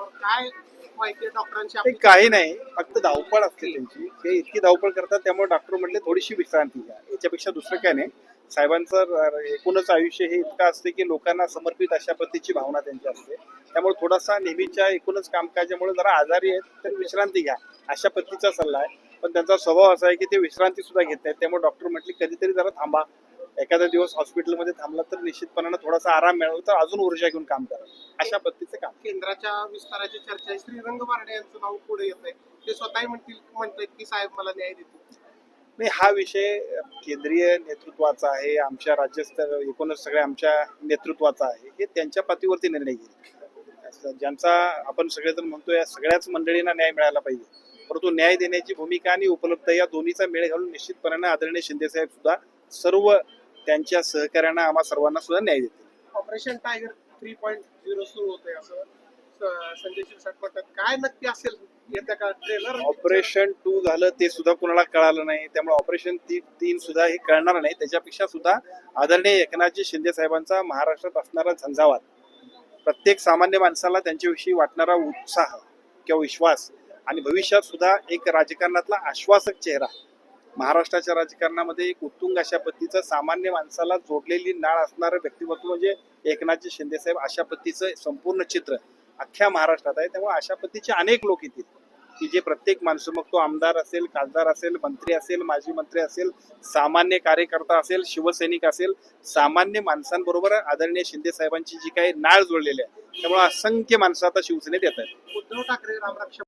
त्याच्यावर काय माहिती आहे डॉक्टरांची ते काही नाही, फक्त धावपळ असते त्यांची. ते इतकी धावपळ करतात त्यामुळे डॉक्टर म्हटले थोडीशी विश्रांती घ्या, याच्यापेक्षा दुसरं काय नाही. साहेबांचं एकूणच आयुष्य हे इतकं असते की लोकांना समर्पित अशा पद्धतीची भावना त्यांची असते. त्यामुळे थोडासा नेहमीच्या एकूणच कामकाजामुळे जरा आजारी आहेत तर विश्रांती घ्या, अशा पद्धतीचा सल्ला आहे. पण त्यांचा स्वभाव असा आहे की ते विश्रांती सुद्धा घेत नाहीत. त्यामुळे डॉक्टर म्हटले कधीतरी जरा थांबा, एखादा दिवस हॉस्पिटलमध्ये थांबला तर निश्चितपणानं थोडासा आराम मिळाला तर अजून ऊर्जा घेऊन काम करा, अशा पद्धतीचं काम. केंद्राच्या विस्ताराची चर्चा आहे. श्रीरंग बारडे यांचं नाव पुढे येत आहे. ते स्वतःही म्हणतात की साहेब मला न्याय देतील. नाही, हा विषय केंद्रीय नेतृत्वाचा आहे, आमच्या राज्यस्तर एकूणच सगळ्या आमच्या नेतृत्वाचा आहे. हे त्यांच्या पातळीवरती निर्णय घेईल. ज्यांचा आपण सगळेजण म्हणतो या सगळ्याच मंडळींना न्याय मिळाला पाहिजे, परंतु न्याय देण्याची भूमिका आणि उपलब्ध या दोन्हीचा मेळ घालून निश्चितपणाने आदरणीय शिंदेसाहेब सुद्धा सर्व त्यांच्या सहकार्यांना आम्हा सर्वांना सुद्धा न्याय देतील. ऑपरेशन टायगर 3.0 सुरू होतंय असं संजय शिरसाट म्हणतात. काय नक्की असेल येत्या का ट्रेलर? ऑपरेशन 2 झालं ते सुद्धा कुणाला कळालं नाही, त्यामुळे ऑपरेशन 3 सुद्धा हे कळणार नाही. त्याच्यापेक्षा सुद्धा आदरणीय एकनाथजी शिंदे साहेबांचा महाराष्ट्रात असणारा झंझावात, प्रत्येक सामान्य माणसाला त्यांच्याविषयी वाटणारा उत्साह किंवा विश्वास आणि भविष्यात सुद्धा एक राजकारणातला आश्वासक चेहरा, महाराष्ट्राच्या राजकारणामध्ये एक उत्तुंग अशा पद्धतीचं सामान्य माणसाला जोडलेली नाळ असणारं व्यक्तिमत्व म्हणजे एकनाथजी शिंदे साहेब, अशा पद्धतीचं संपूर्ण चित्र अख्ख्या महाराष्ट्रात आहे. त्यामुळे अशा पद्धतीचे अनेक लोक येतील की जे प्रत्येक माणसं, मग तो आमदार असेल, खासदार असेल, मंत्री असेल, माजी मंत्री असेल, सामान्य कार्यकर्ता असेल, शिवसैनिक असेल, सामान्य माणसांबरोबर आदरणीय शिंदे साहेबांची जी काही नाळ जोडलेली आहे, त्यामुळे असंख्य माणसं आता शिवसेनेत येत आहेत. उद्धव ठाकरे रामरक्षा